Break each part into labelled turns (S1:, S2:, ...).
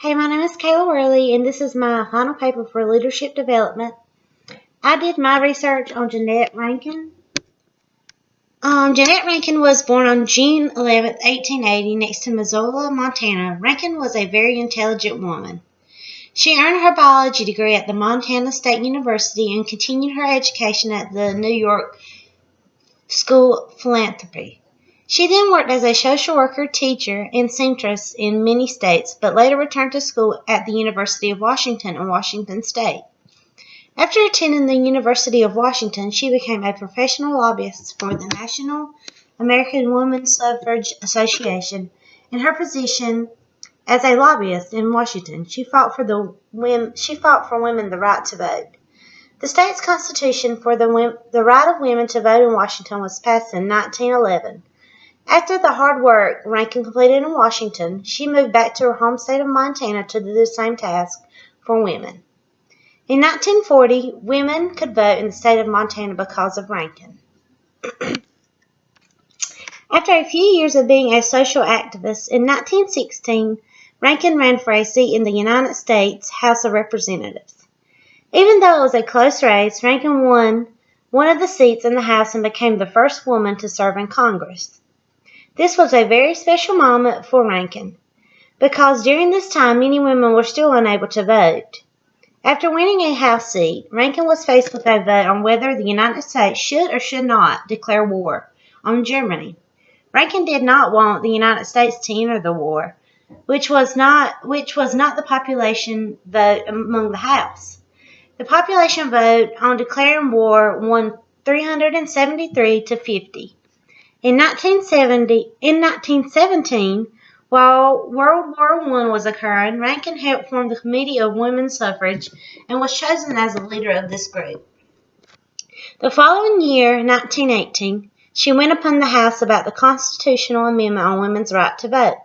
S1: Hey, my name is Kayla Worley, and this is my final paper for leadership development. I did my research on Jeannette Rankin. Jeannette Rankin was born on June 11, 1880, next to Missoula, Montana. Rankin was a very intelligent woman. She earned her biology degree at the Montana State University and continued her education at the New York School of Philanthropy. She then worked as a social worker, teacher, and seamstress in many states, but later returned to school at the University of Washington in Washington State. After attending the University of Washington, she became a professional lobbyist for the National American Women's Suffrage Association. In her position as a lobbyist in Washington, she fought for women the right to vote. The state's constitution for the right of women to vote in Washington was passed in 1911. After the hard work Rankin completed in Washington, she moved back to her home state of Montana to do the same task for women. In 1940, women could vote in the state of Montana because of Rankin. After a few years of being a social activist, in 1916, Rankin ran for a seat in the United States House of Representatives. Even though it was a close race, Rankin won one of the seats in the House and became the first woman to serve in Congress. This was a very special moment for Rankin, because during this time many women were still unable to vote. After winning a House seat, Rankin was faced with a vote on whether the United States should or should not declare war on Germany. Rankin did not want the United States to enter the war, which was not the population vote among the House. The population vote on declaring war won 373 to 50. In 1917, while World War I was occurring, Rankin helped form the Committee of Women's Suffrage and was chosen as the leader of this group. The following year, 1918, she went upon the House about the constitutional amendment on women's right to vote.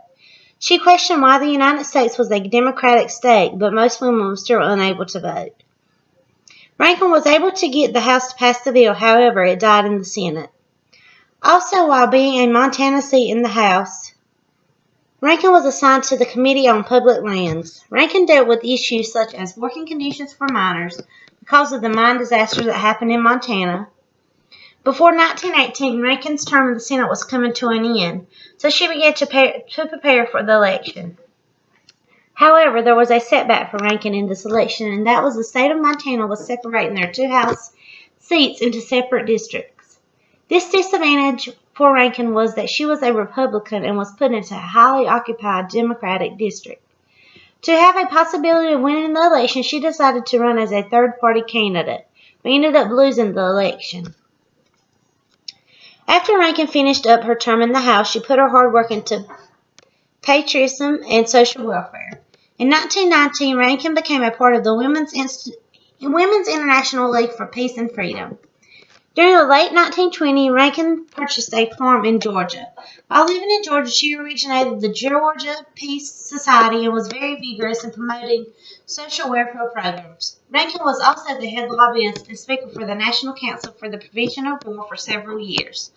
S1: She questioned why the United States was a democratic state, but most women were still unable to vote. Rankin was able to get the House to pass the bill, however, it died in the Senate. Also, while being a Montana seat in the House, Rankin was assigned to the Committee on Public Lands. Rankin dealt with issues such as working conditions for miners because of the mine disaster that happened in Montana. Before 1918, Rankin's term in the Senate was coming to an end, so she began to prepare for the election. However, there was a setback for Rankin in this election, and that was the state of Montana was separating their two House seats into separate districts. This disadvantage for Rankin was that she was a Republican and was put into a highly occupied Democratic district. To have a possibility of winning the election, she decided to run as a third-party candidate, but ended up losing the election. After Rankin finished up her term in the House, she put her hard work into patriotism and social welfare. In 1919, Rankin became a part of the Women's International League for Peace and Freedom. During the late 1920s, Rankin purchased a farm in Georgia. While living in Georgia, she originated the Georgia Peace Society and was very vigorous in promoting social welfare programs. Rankin was also the head lobbyist and speaker for the National Council for the Prevention of War for several years.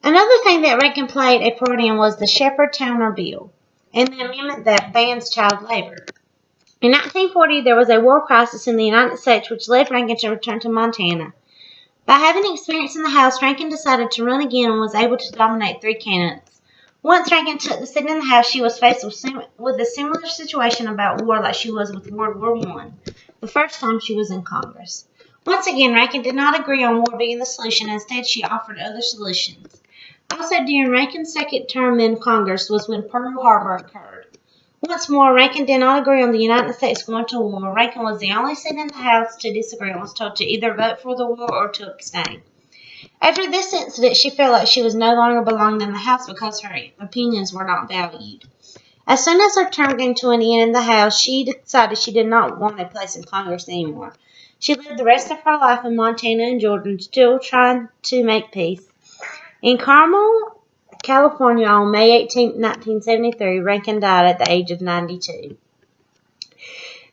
S1: Another thing that Rankin played a part in was the Shepard-Towner Bill and the amendment that bans child labor. In 1940, there was a war crisis in the United States which led Rankin to return to Montana. By having experience in the House, Rankin decided to run again and was able to dominate 3 candidates. Once Rankin took the seat in the House, she was faced with a similar situation about war like she was with World War I, the first time she was in Congress. Once again, Rankin did not agree on war being the solution. Instead, she offered other solutions. Also, during Rankin's second term in Congress was when Pearl Harbor occurred. Once more, Rankin did not agree on the United States going to war. Rankin was the only seat in the House to disagree and was told to either vote for the war or to abstain. After this incident, she felt like she was no longer belonged in the House because her opinions were not valued. As soon as her term came to an end in the House, she decided she did not want a place in Congress anymore. She lived the rest of her life in Montana and Georgia, still trying to make peace. In Carmel, California, on May 18, 1973, Rankin died at the age of 92.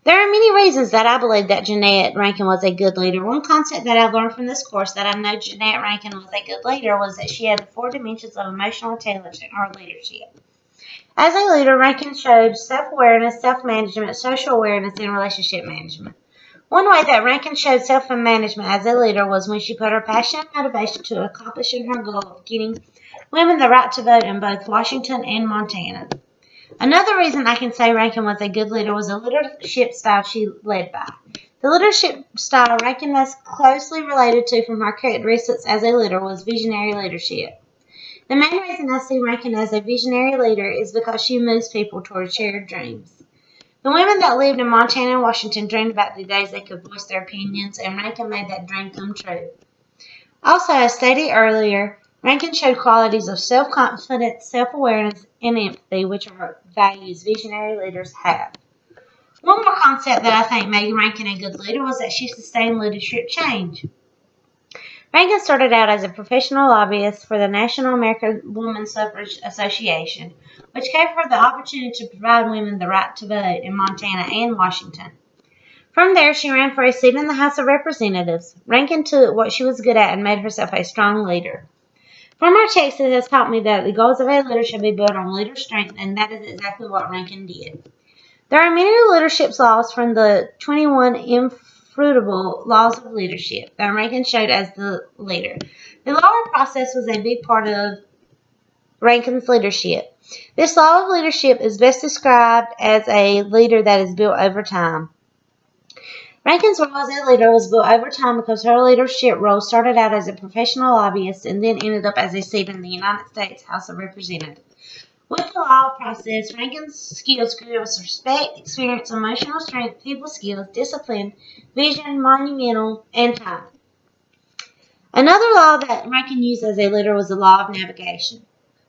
S1: There are many reasons that I believe that Jeannette Rankin was a good leader. One concept that I've learned from this course that I know Jeannette Rankin was a good leader was that she had the 4 dimensions of emotional intelligence or leadership. As a leader, Rankin showed self-awareness, self-management, social awareness, and relationship management. One way that Rankin showed self-management as a leader was when she put her passion and motivation to accomplishing her goal of getting women the right to vote in both Washington and Montana. Another reason I can say Rankin was a good leader was the leadership style she led by. The leadership style Rankin most closely related to from her characteristics as a leader was visionary leadership. The main reason I see Rankin as a visionary leader is because she moves people toward shared dreams. The women that lived in Montana and Washington dreamed about the days they could voice their opinions, and Rankin made that dream come true. Also, as stated earlier, Rankin showed qualities of self-confidence, self-awareness, and empathy, which are values visionary leaders have. One more concept that I think made Rankin a good leader was that she sustained leadership change. Rankin started out as a professional lobbyist for the National American Woman Suffrage Association, which gave her the opportunity to provide women the right to vote in Montana and Washington. From there, she ran for a seat in the House of Representatives. Rankin took what she was good at and made herself a strong leader. From our text, it has taught me that the goals of a leader should be built on leader strength, and that is exactly what Rankin did. There are many leadership laws from the 21 Infutable Laws of Leadership that Rankin showed as the leader. The law process was a big part of Rankin's leadership. This law of leadership is best described as a leader that is built over time. Rankin's role as a leader was built over time because her leadership role started out as a professional lobbyist and then ended up as a seat in the United States House of Representatives. With the law process, Rankin's skills grew as respect, experience, emotional strength, people skills, discipline, vision, monumental, and time. Another law that Rankin used as a leader was the law of navigation.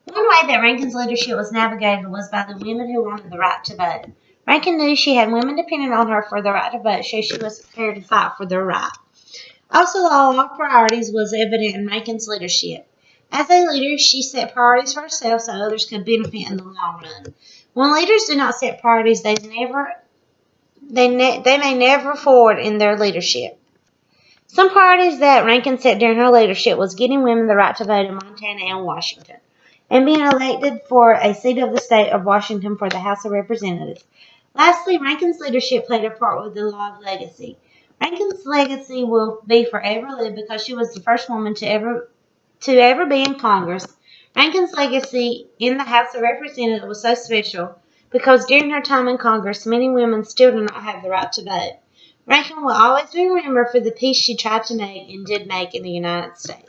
S1: One way that Rankin's leadership was navigated was by the women who wanted the right to vote. Rankin knew she had women dependent on her for the right to vote, so she was prepared to fight for their right. Also, the law of priorities was evident in Rankin's leadership. As a leader, she set priorities for herself so others could benefit in the long run. When leaders do not set priorities, they may never forward in their leadership. Some priorities that Rankin set during her leadership was getting women the right to vote in Montana and Washington, and being elected for a seat of the state of Washington for the House of Representatives. Lastly, Rankin's leadership played a part with the law of legacy. Rankin's legacy will be forever lived because she was the first woman to ever be in Congress. Rankin's legacy in the House of Representatives was so special because during her time in Congress, many women still do not have the right to vote. Rankin will always be remembered for the peace she tried to make and did make in the United States.